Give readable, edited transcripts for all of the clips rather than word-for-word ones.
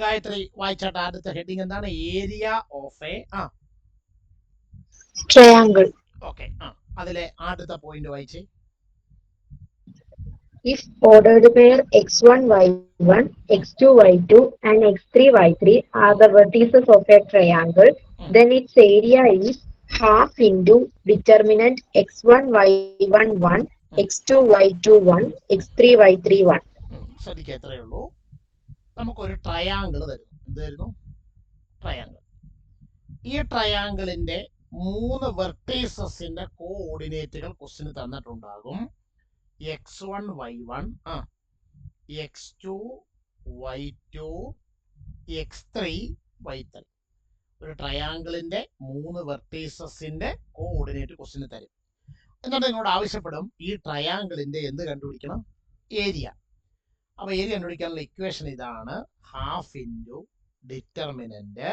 ഗായത്രി വായിച്ചാട്ട് ആദ്യത്തെ ഹെഡിങ് എന്താണ്? Area of A triangle. Okay. അതിലെ ആദ്യത്തെ പോയിന്റ് വായിച്ചേ. If ordered pair x1, y1, x2, y2 and x3, y3 are the vertices of a triangle, then its area is half into determinant x1, y1, 1, x2, y2, 1, x3, y3, 1. ശ്രദ്ധിക്കുക, എത്രയേ ഉള്ളൂ. നമുക്കൊരു triangle തരും. എന്തായിരുന്നു? Triangle. ഈ ട്രയാങ്കിളിന്റെ 3 വെർട്ടീസസിന്റെ കോഓർഡിനേറ്റുകൾ ക്വസ്റ്റിന് തന്നിട്ടുണ്ടാകും. x1, y1, x2, y2, x3, y3. ഒരു ട്രയാങ്കിളിന്റെ 3 വെർട്ടീസസിന്റെ coordinate ക്വസ്റ്റിന് തരും. എന്നിട്ട് നിങ്ങളോട് ആവശ്യപ്പെടും ഈ ട്രയാങ്കിളിന്റെ എന്ത് കണ്ടുപിടിക്കണം? ഏരിയ. അപ്പൊ ഏരിയ കണ്ടുപിടിക്കാനുള്ള ഇക്വേഷൻ ഇതാണ്: half into determinant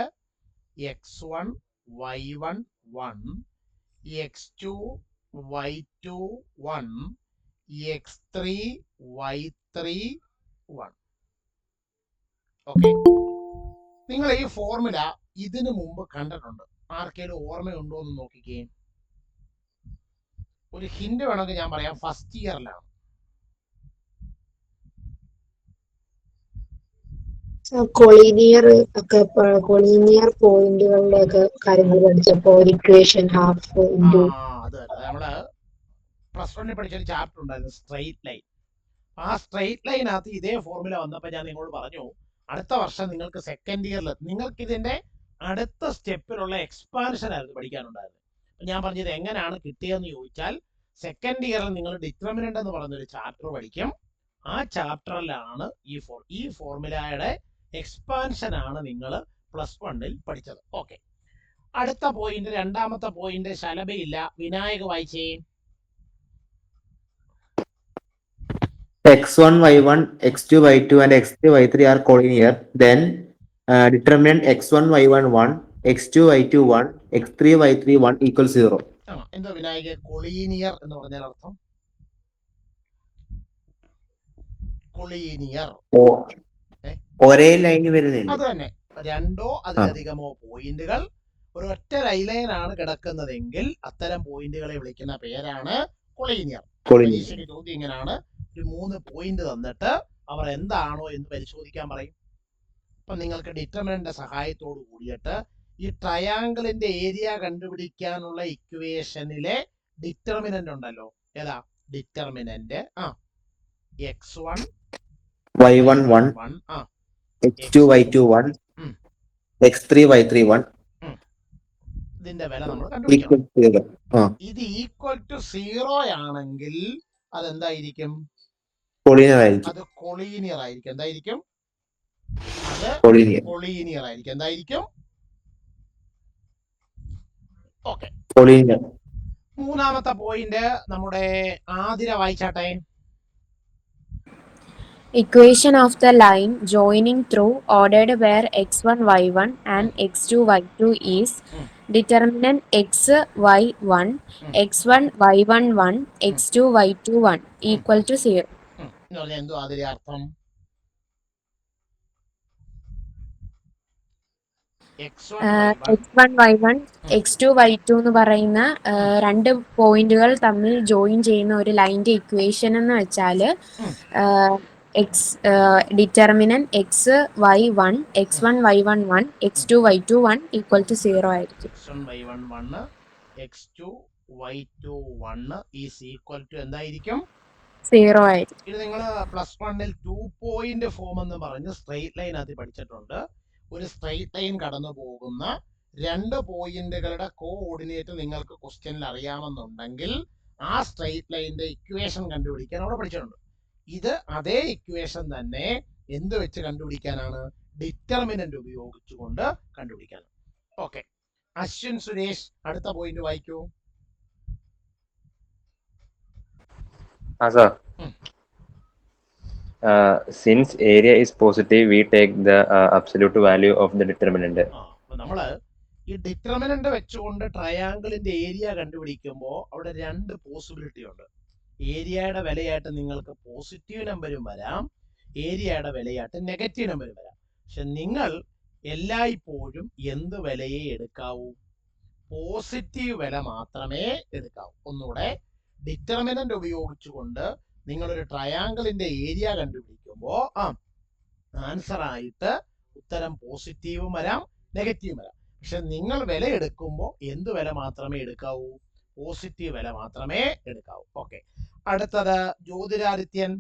x1, y1, 1, x2, y2, 1, x3, y3, 1. Okay. നിങ്ങൾ ഈ ഫോർമുല ഇതിനു മുമ്പ് കണ്ടിട്ടുണ്ട്. ആർക്കെങ്കിലും ഓർമ്മയുണ്ടോ എന്ന് നോക്കിക്കേ. ഒരു ഹിന്റ് വേണമെങ്കിൽ ഞാൻ പറയാം. ഫസ്റ്റ് ഇയറിലാണ്. കൊളീനിയർ ഒക്കെ കൊളീനിയർ പോയിന്റുകളുടെ ഒക്കെ കാര്യങ്ങൾ പഠിച്ചപ്പോ ഒരു ഇക്വേഷൻ ഹാഫ് ഇൻറ്റു അത് നമ്മള് പ്ലസ് 1 പഠിച്ചൊരു ചാപ്റ്റർ ഉണ്ടായിരുന്നു, സ്ട്രെയിറ്റ് ലൈൻ. ആ സ്ട്രെയിറ്റ് ലൈനകത്ത് ഇതേ ഫോർമുല വന്നപ്പോൾ ഞാൻ നിങ്ങളോട് പറഞ്ഞു, അടുത്ത വർഷം നിങ്ങൾക്ക് സെക്കൻഡ് ഇയറിൽ നിങ്ങൾക്ക് ഇതിന്റെ അടുത്ത സ്റ്റെപ്പിലുള്ള എക്സ്പാൻഷൻ ആയിരുന്നു പഠിക്കാനുണ്ടായിരുന്നത്. ഞാൻ പറഞ്ഞത് എങ്ങനെയാണ് കിട്ടിയതെന്ന് ചോദിച്ചാൽ, സെക്കൻഡ് ഇയറിൽ നിങ്ങൾ ഡിറ്റർമിനന്റ് എന്ന് പറഞ്ഞൊരു ചാപ്റ്റർ പഠിക്കും. ആ ചാപ്റ്ററിലാണ് ഈ ഫോർമുലയുടെ എക്സ്പാൻഷൻ ആണ് നിങ്ങൾ പ്ലസ് 1-ൽ പഠിച്ചത്. ഓക്കെ. അടുത്ത പോയിന്റ്, രണ്ടാമത്തെ പോയിന്റ് ശലഭയില്ല, വിനായക വായിച്ചേ. x1, y1, x2, y2 and x3, y3 are collinear. Then determinant x1, y1, 1, x2, y2, 1, x3, y3, 1 equals 0. എന്താ വിനായക കൊളീനിയർ എന്ന് പറഞ്ഞാൽ അർത്ഥം? കൊളീനിയർ ഒരേ ലൈൻ വരുന്നില്ല. അത് തന്നെ. രണ്ടോ അതിലധികമോ പോയിന്റുകൾ ഒരു ഒറ്റ ലൈനാണ് കിടക്കുന്നതെങ്കിൽ അത്തരം പോയിന്റുകളെ വിളിക്കുന്ന പേരാണ് കൊളീനിയർ. പരീക്ഷയ്ക്ക് ചോദ്യം ഇങ്ങനെയാണ്: ഒരു 3 പോയിന്റ് തന്നിട്ട് അവർ എന്താണോ എന്ന് പരിശോധിക്കാൻ പറയും. അപ്പൊ നിങ്ങൾക്ക് ഡിറ്റർമിനന്റിന്റെ സഹായത്തോട് കൂടിയിട്ട് ഈ ട്രയാങ്കിളിന്റെ ഏരിയ കണ്ടുപിടിക്കാനുള്ള ഇക്വേഷനിലെ ഡിറ്റർമിനന്റ് ഉണ്ടല്ലോ, ഏതാ? Determinant x1, y1, 1, x2, y2, 1, x3, y3, 1. ഇതിന്റെ വില നമ്മൾ കണ്ടുപിടിക്കണം. ഇത് ഈക്വൽ ടു 0 ആണെങ്കിൽ അതെന്തായിരിക്കും? അത് കൊളീനിയർ ആയിരിക്കും. എന്തായിരിക്കും? അത് കൊളീനിയർ ആയിരിക്കും. എന്തായിരിക്കും? ഓക്കെ. മൂന്നാമത്തെ പോയിന്റ് നമ്മുടെ Athira വായിച്ചാട്ടെ. Equation of the line joining through ordered pair x1, y1 and x2, y2 is determinant x, y1, x1, y1, 1, x2, y2, 1 equal to 0. എന്തോ അതിന്റെ അർത്ഥം? x1, y1, x2, y2 എന്ന് പറയുന്ന 2 പോയിന്റുകൾ തമ്മിൽ ജോയിൻ ചെയ്യുന്ന ഒരു ലൈനിന്റെ ഇക്വേഷൻ എന്ന് വെച്ചാൽ determinant x, y1, x1, y1, 1, x2, y2, 1 equal to 0 ആയിരിക്കും. x1, y1, 1, x2, y2, 1 is equal to എന്തായിരിക്കും? 0 ആയിരിക്കും. ഇത് നിങ്ങൾ പ്ലസ് 1-ൽ 2 പോയിന്റ് ഫോം എന്ന് പറഞ്ഞ് സ്ട്രെയിറ്റ് ലൈൻ അത് പഠിച്ചിട്ടുണ്ട്. ഒരു സ്ട്രെയിറ്റ് ലൈൻ കടന്നു പോകുന്ന 2 പോയിന്റുകളുടെ കോഓർഡിനേറ്റ് നിങ്ങൾക്ക് ക്വസ്റ്റ്യനിൽ അറിയാമെന്നുണ്ടെങ്കിൽ ആ സ്ട്രെയിറ്റ് ലൈനിന്റെ ഇക്വേഷൻ കണ്ടുപിടിക്കാൻ അവിടെ പഠിച്ചിട്ടുണ്ട്. ഇത് അതേ ഇക്വേഷൻ തന്നെ എന്ത് വെച്ച് കണ്ടുപിടിക്കാനാണ്? ഡിറ്റർമിനന്റ് ഉപയോഗിച്ചുകൊണ്ട് കണ്ടുപിടിക്കാൻ. ഓക്കെ. അശ്വിൻ സുരേഷ് അടുത്ത പോയിന്റ് വായിക്കൂ. Since area is positive, we take the absolute value of the determinant. നമ്മള് ഈ ഡിറ്റർമിനന്റ് വെച്ചുകൊണ്ട് ട്രയാങ്കിളിന്റെ ഏരിയ കണ്ടുപിടിക്കുമ്പോൾ അവിടെ 2 പോസിബിലിറ്റി ഉണ്ട്. ഏരിയയുടെ വിലയായിട്ട് നിങ്ങൾക്ക് പോസിറ്റീവ് നമ്പരും വരാം, ഏരിയയുടെ വിലയായിട്ട് നെഗറ്റീവ് നമ്പരും വരാം. പക്ഷെ നിങ്ങൾ എല്ലായ്പ്പോഴും എന്ത് വിലയെ എടുക്കാവൂ? പോസിറ്റീവ് വില മാത്രമേ എടുക്കാവൂ. ഒന്നുകൂടെ, ഡിറ്റർമിനന്റ് ഉപയോഗിച്ചുകൊണ്ട് നിങ്ങളൊരു ട്രയാങ്കിളിന്റെ ഏരിയ കണ്ടുപിടിക്കുമ്പോൾ ആൻസർ ആയിട്ട് ഉത്തരം പോസിറ്റീവും വരാം, നെഗറ്റീവും വരാം. പക്ഷെ നിങ്ങൾ വില എടുക്കുമ്പോൾ എന്ത് വില മാത്രമേ എടുക്കാവൂ? പോസിറ്റീവ് വില മാത്രമേ എടുക്കാവൂ. ഓക്കെ, അടുത്തത് ജ്യോതിരാദിത്യൻ.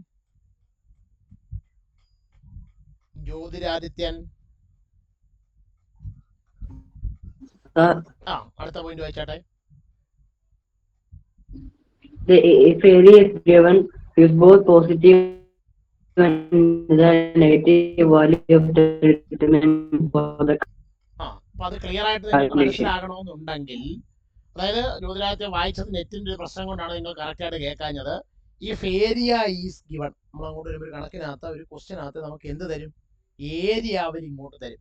അടുത്ത point വായിച്ചാട്ടെ. If area is given with both positive and the negative value of the determinant for the അപ്പൊ അത് ക്ലിയർ ആയിട്ട് നിങ്ങൾക്ക് മനസ്സിലാകണമെന്നുണ്ടെങ്കിൽ, അതായത് ജ്യോതിരാദിത്യം വായിച്ചത് നെറ്റിന്റെ ഒരു പ്രശ്നം കൊണ്ടാണ് നിങ്ങൾ കറക്റ്റ് ആയിട്ട് കേൾക്കാഞ്ഞത്. ഇഫ് ഏരിയ ഈസ് ഗിവൺ, നമ്മൾ അങ്ങോട്ട് വരുമ്പോൾ ഒരു കണക്കിനകത്ത്, ഒരു ക്വസ്റ്റ്യനകത്ത് നമുക്ക് എന്ത് തരും? ഏരിയ അവർ ഇങ്ങോട്ട് തരും.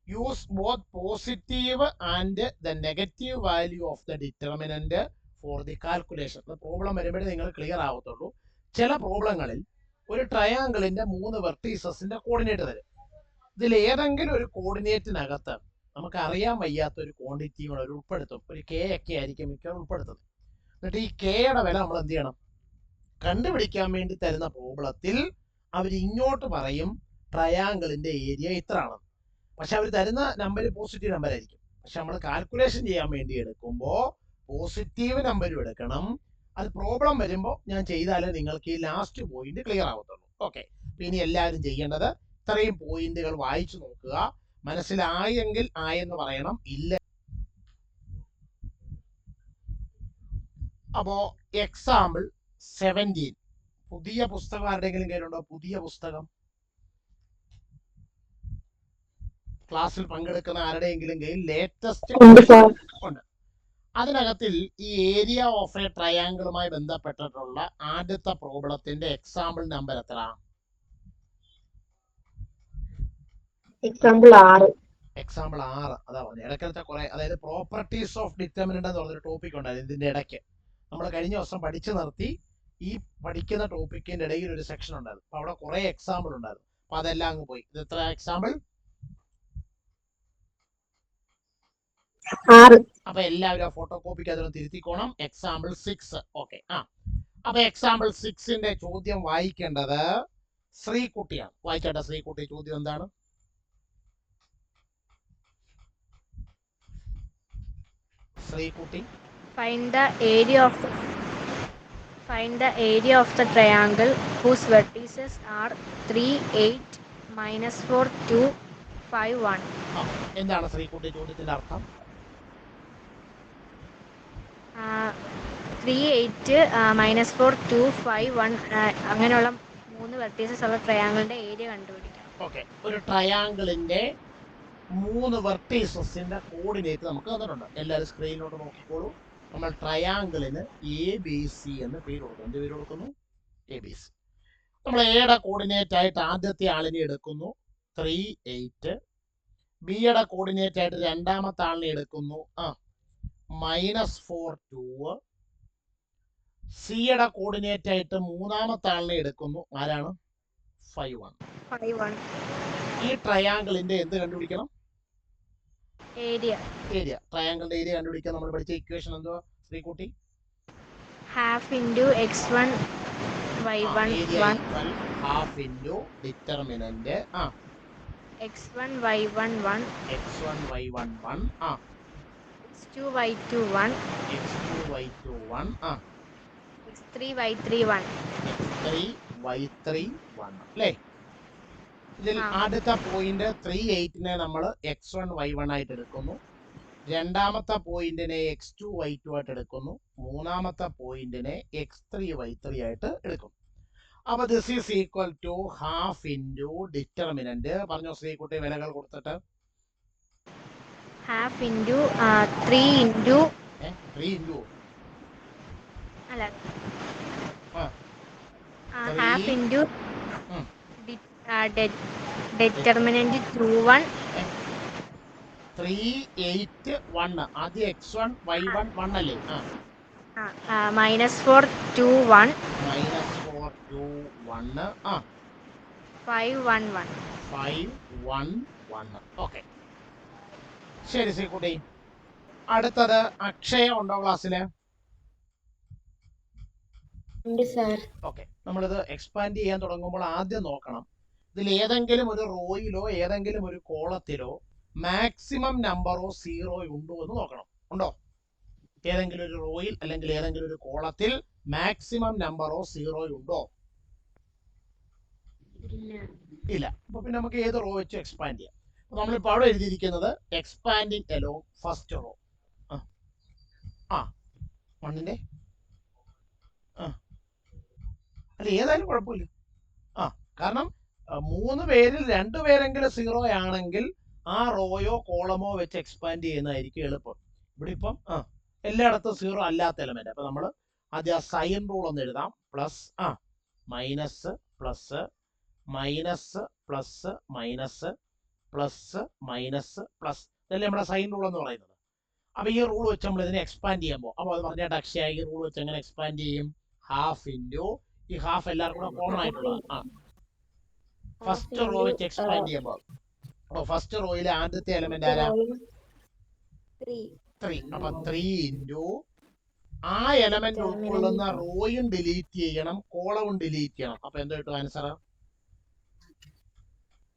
Use both positive and the negative value of the determinant for the calculation. Problem വരുമ്പോഴേ നിങ്ങൾ ക്ലിയർ ആവത്തുള്ളൂ. ചില പ്രോബ്ലങ്ങളിൽ ഒരു ട്രയാങ്കിളിന്റെ 3 വെർട്ടീസസിന്റെ കോർഡിനേറ്റ് തരും. ഇതിൽ ഏതെങ്കിലും ഒരു കോർഡിനേറ്റിനകത്ത് നമുക്ക് അറിയാൻ വയ്യാത്ത ഒരു ക്വാണ്ടിറ്റിയും കൂടെ ഒരു ഉൾപ്പെടുത്തും. ഒരു കെ ഒക്കെ ആയിരിക്കും മിക്കവാറും ഉൾപ്പെടുത്തുന്നത്. എന്നിട്ട് ഈ കെയുടെ വില നമ്മൾ എന്ത് ചെയ്യണം? കണ്ടുപിടിക്കാൻ വേണ്ടി തരുന്ന പ്രോബ്ലത്തിൽ അവർ ഇങ്ങോട്ട് പറയും ട്രയാങ്കിളിന്റെ ഏരിയ ഇത്ര ആണ്. പക്ഷെ അവർ തരുന്ന നമ്പർ പോസിറ്റീവ് നമ്പർ ആയിരിക്കും. പക്ഷെ നമ്മൾ കാൽക്കുലേഷൻ ചെയ്യാൻ വേണ്ടി എടുക്കുമ്പോൾ പോസിറ്റീവ് നമ്പരും എടുക്കണം. അത് പ്രോബ്ലം വരുമ്പോൾ ഞാൻ ചെയ്താലേ നിങ്ങൾക്ക് ഈ ലാസ്റ്റ് പോയിന്റ് ക്ലിയർ ആവത്തുള്ളൂ. ഓക്കെ, ഇനി എല്ലാവരും ചെയ്യേണ്ടത് ഇത്രയും പോയിന്റുകൾ വായിച്ചു നോക്കുക. മനസ്സിലായെങ്കിൽ ആയെന്ന് പറയണം, ഇല്ല. അപ്പോ എക്സാമ്പിൾ 17. പുതിയ പുസ്തകം ആരുടെയെങ്കിലും കയ്യിലുണ്ടോ? പുതിയ പുസ്തകം ക്ലാസ്സിൽ പങ്കെടുക്കുന്ന ആരുടെയെങ്കിലും കയ്യിൽ ലേറ്റസ്റ്റ് ഉണ്ട്. അതിനകത്തിൽ ഈ ഏരിയ ഓഫ് എ ട്രയാങ്കിളുമായി ബന്ധപ്പെട്ടിട്ടുള്ള ആദ്യത്തെ പ്രോബ്ലത്തിന്റെ എക്സാമ്പിൾ നമ്പർ എത്ര? എക്സാമ്പിൾ 6. എക്സാമ്പിൾ 6. അതാ പറഞ്ഞത്. ഇടയ്ക്കത്തെ കുറെ, അതായത് പ്രോപ്പർട്ടീസ് ഓഫ് ഡിറ്റർമിനന്റ് എന്ന് പറഞ്ഞൊരു ടോപ്പിക് ഉണ്ടായിരുന്നു ഇതിന്റെ ഇടയ്ക്ക്. നമ്മൾ കഴിഞ്ഞ ദിവസം പഠിച്ചു നിർത്തി. ഈ പഠിക്കുന്ന ടോപ്പിക്കിന്റെ ഇടയിൽ ഒരു സെക്ഷൻ ഉണ്ടായിരുന്നു. അപ്പൊ അവിടെ കുറെ എക്സാമ്പിൾ ഉണ്ടായിരുന്നു. അപ്പൊ അതെല്ലാം അങ്ങ് പോയി. ഇത് എത്ര എക്സാമ്പിൾ? 6. അപ്പൊ എല്ലാവരും ആ ഫോട്ടോ കോപ്പിക്ക് അതിനൊന്ന് തിരുത്തിക്കോണം. എക്സാമ്പിൾ 6. ഓക്കെ. അപ്പൊ എക്സാമ്പിൾ 6ന്റെ ചോദ്യം വായിക്കേണ്ടത് ശ്രീകുട്ടിയാണ്. വായിച്ചേട്ടാ ശ്രീകുട്ടി, ചോദ്യം എന്താണ്? Sreekutty. Find the area of the triangle whose vertices are 3, 8, -4, 2, 5, 1. എന്താണ് ശ്രീകുട്ടി ചോദ്യത്തിന്റെ അർത്ഥം? 3, 8, -4, 2, 5, 1 അങ്ങനെയുള്ള 3 വെർട്ടീസസ് ഉള്ള ട്രയാങ്കിളിന്റെ ഏരിയ കണ്ടുപിടിക്കണം. ഓക്കെ, ഒരു ട്രയാങ്കിളിന്റെ 3 വെർട്ടീസസിന്റെ കോർഡിനേറ്റ് നമുക്ക് തന്നിട്ടുണ്ട്. എല്ലാവരും സ്ക്രീനിലോട്ട് നോക്കിക്കോളൂ. നമ്മൾ ട്രയാങ്കിളിന് ABC എന്ന് പേര് കൊടുക്കും. എന്ത് പേര് കൊടുക്കുന്നു? ABC. നമ്മൾ എയുടെ കോർഡിനേറ്റ് ആയിട്ട് ആദ്യത്തെ ആളിനെ എടുക്കുന്നു, 3, 8. ബിയുടെ കോർഡിനേറ്റ് ആയിട്ട് രണ്ടാമത്തെ ആളിനെ എടുക്കുന്നു, -4, 2. സിയുടെ കോർഡിനേറ്റ് ആയിട്ട് മൂന്നാമത്തെ ആളിനെ എടുക്കുന്നു, ആരാണ്? 5, 1. ഈ ട്രയാങ്കിളിന്റെ എന്ത് കണ്ടുപിടിക്കണം? ഏരിയ. ട്രയാങ്കിളിന്റെ ഏരിയ കണ്ടുപിടിക്കാൻ നമ്മൾ പഠിച്ച ഇക്വേഷൻ എന്തുവാ Sreekutty? half into x1 y1 1 half into determinant x1 y1 1 x1 y1 1 x2 y2 1 x2 y2 1 x3 y3 1 x3 y3 1 അല്ലേ? ഇതിൽ ആദ്യത്തെ പോയിന്റ് 3, 8നെ നമ്മൾ x1 y1 ആയിട്ട് എടുക്കുന്നു. രണ്ടാമത്തെ പോയിന്റിനെ x2 y2 ആയിട്ട് എടുക്കുന്നു. മൂന്നാമത്തെ പോയിന്റിനെ x3 y3 ആയിട്ട് എടുക്കുന്നു. അപ്പൊ this is equal to half into determinant. പറഞ്ഞോ ശ്രീകുട്ടി വിലകൾ കൊടുത്തിട്ട്. half into 3 into 3 ഇൻറ്റു അല്ല half into determinant 2 1 3, 8, 1. ആദ്യം x1 y1 1 അല്ലേ? -4 2 1 -4 2 1 511. 511. ഓക്കെ, ശരി ശ്രീകുട്ടി. അടുത്തത് അക്ഷയ ഉണ്ടോ ക്ലാസ്സില്? ഉണ്ട് സാർ. ഓക്കെ, നമ്മളിത് എക്സ്പാൻഡ് ചെയ്യാൻ തുടങ്ങുമ്പോൾ ആദ്യം നോക്കണം ഇതിൽ ഏതെങ്കിലും ഒരു റോയിലോ ഏതെങ്കിലും ഒരു കോളത്തിലോ മാക്സിമം നമ്പറോ സീറോ ഉണ്ടോ എന്ന് നോക്കണം. ഉണ്ടോ? ഏതെങ്കിലും ഒരു റോയിൽ അല്ലെങ്കിൽ ഏതെങ്കിലും ഒരു കോളത്തിൽ മാക്സിമം നമ്പറോ സീറോ ഉണ്ടോ? ഇല്ല. അപ്പൊ പിന്നെ നമുക്ക് ഏത് റോ വെച്ച് എക്സ്പാൻഡ് ചെയ്യാം. നമ്മളിപ്പോ അവിടെ എഴുതിയിരിക്കുന്നത് എക്സ്പാൻഡിങ് എലോ ഫസ്റ്റ് റോ. ആ മണ്ണിന്റെ അല്ല ഏതായാലും കുഴപ്പമില്ല. കാരണം 3 പേരിൽ 2 പേരെങ്കിലും സീറോ ആണെങ്കിൽ ആ റോയോ കോളമോ വെച്ച് എക്സ്പാൻഡ് ചെയ്യുന്നതായിരിക്കും എളുപ്പം. ഇവിടെ ഇപ്പം എല്ലായിടത്തും സീറോ അല്ലാത്ത എലമെന്റ്. അപ്പൊ നമ്മൾ ആദ്യം ആ സൈൻ റൂൾ ഒന്ന് എഴുതാം. Plus minus plus minus plus minus plus minus plus, ഇതല്ലേ നമ്മുടെ സൈൻ റൂൾ എന്ന് പറയുന്നത്. അപ്പൊ ഈ റൂൾ വെച്ച് നമ്മൾ ഇതിനെ എക്സ്പാൻഡ് ചെയ്യുമ്പോൾ, അപ്പൊ അത് പറഞ്ഞിട്ട് അക്ഷയ ഈ റൂൾ വെച്ച് എങ്ങനെ എക്സ്പാൻഡ് ചെയ്യും? ഹാഫ് ഇൻറ്റു ഈ ഹാഫ് എല്ലാവർക്കും കൂടെ കോമൺ ആയിട്ടുള്ള ഫസ്റ്റ് റോ വെച്ച് എക്സ്പാൻഡ് ചെയ്യുമ്പോൾ ഫസ്റ്റ് റോയിലെ ആദ്യത്തെ എലമെന്റ് ആരാ? 3. അപ്പൊ 3 ഇൻറ്റു ആ എലമെന്റ് ഉൾക്കൊള്ളുന്ന റോയും ഡിലീറ്റ് ചെയ്യണം, കോളവും ഡിലീറ്റ് ചെയ്യണം. അപ്പൊ എന്താ കിട്ടും ആൻസർ?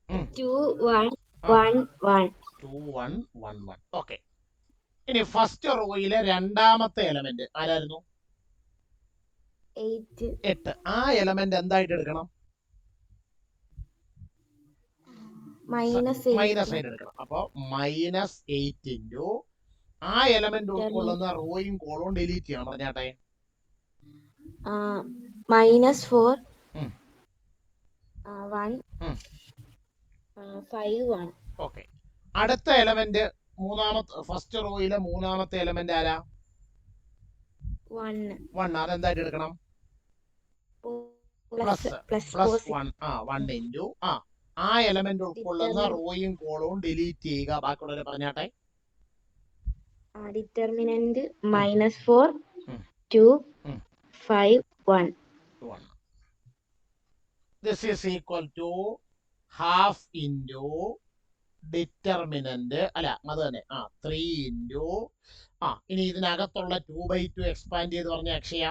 2111. ഓക്കെ, ഇനി ഫസ്റ്റ് റോയിലെ രണ്ടാമത്തെ എലമെന്റ് ആരായിരുന്നു? 8. ആ എലമെന്റ് എന്തായിട്ട് എടുക്കണം? മൈനസ് -8 എടുക്കണം. അപ്പൊ -8 ഇൻറ്റു ആ എലമെന്റ് ഉൾക്കൊള്ളുന്ന റോയും കോളവും ഡിലീറ്റ് ചെയ്യണം. പറഞ്ഞാട്ടെ. -4 ഉം. 1 5 ഓക്കെ, അടുത്ത എലമെന്റ് ഫസ്റ്റ് റോയിലെ മൂന്നാമത്തെ എലമെന്റ് ആരാ? 1. അതെന്തായിട്ട് എടുക്കണം? പ്ലസ് 1. 1 ഇൻറ്റു ആ എലമെന്റ് ഉൾക്കൊള്ളുന്ന റോയും കോളവും ഡിലീറ്റ് ചെയ്യുക. ബാക്കിയുള്ളവരെ പറഞ്ഞാട്ടെ. Determinant -4 2 5 1. This is equal to half into determinant അല്ല അത് തന്നെ 3 ഇൻറ്റു ഇനി ഇതിനകത്തുള്ള 2/2 എക്സ്പാൻഡ് ചെയ്ത് പറഞ്ഞ Akshaya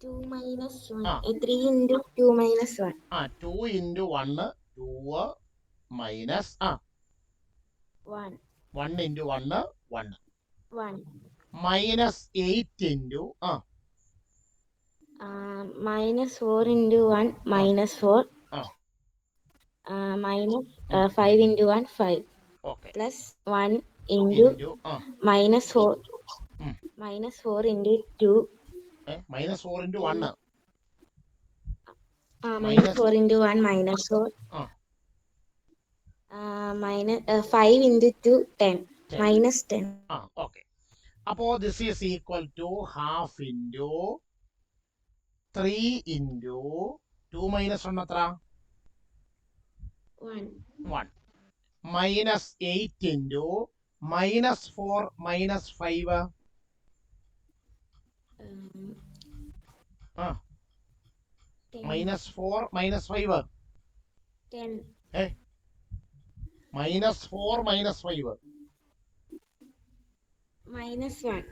2 3 into 2 -1. 2 into 1 2 minus 1 1 into 1 1 1 -8 into -4 into 1 -4 -5 into 1 5 okay plus 1 into -4 -4 into 2 -4 into 1 -4 into 1 -4 5 into 2 10 -10. Okay, അപ്പോ this is equal to half into 3 into 2 minus 1 എത്ര? 1 -8 into -4 -5 -4 -5 10 -4 -5 -1.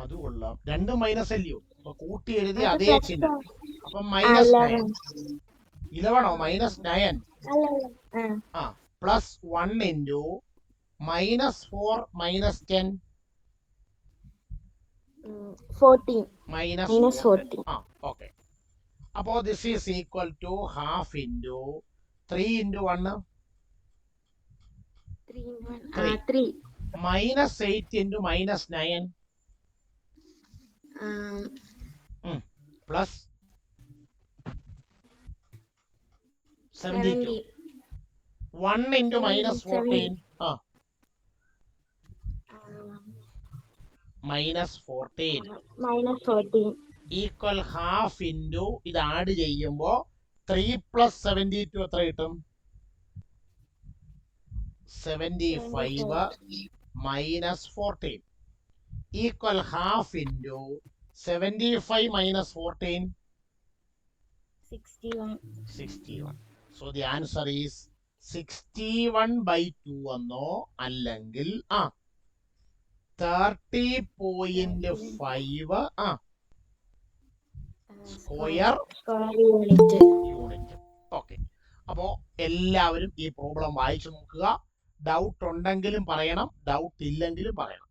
അത് കൊള്ളാം. രണ്ടും മൈനസ് അല്ലയോ? അപ്പൊ കൂട്ടി എഴുതി അതേ ചിഹ്നം. അപ്പൊ -9 11 -9 പ്ലസ് 1 ഇൻറ്റു -4 -10 14 -14. ഓക്കെ, അപ്പോ this is equal to half into 3 into 1 3 -8 into -9 plus 72 1 into -14 -14 equal half into ഇത് ആഡ് ചെയ്യുമ്പോ 3 + 72 എത്ര കിട്ടും? 75 -14 equal half into 75 minus 14, 61. 61. So the answer is 61/2 എന്നോ അല്ലെങ്കിൽ 30.5 സ്ക്വയർ യൂണിറ്റ്. യൂണിറ്റ്. ഓക്കെ, അപ്പോ എല്ലാവരും ഈ പ്രോബ്ലം വായിച്ചു നോക്കുക. ഡൗട്ട് ഉണ്ടെങ്കിലും പറയണം, ഡൗട്ട് ഇല്ലെങ്കിലും പറയണം.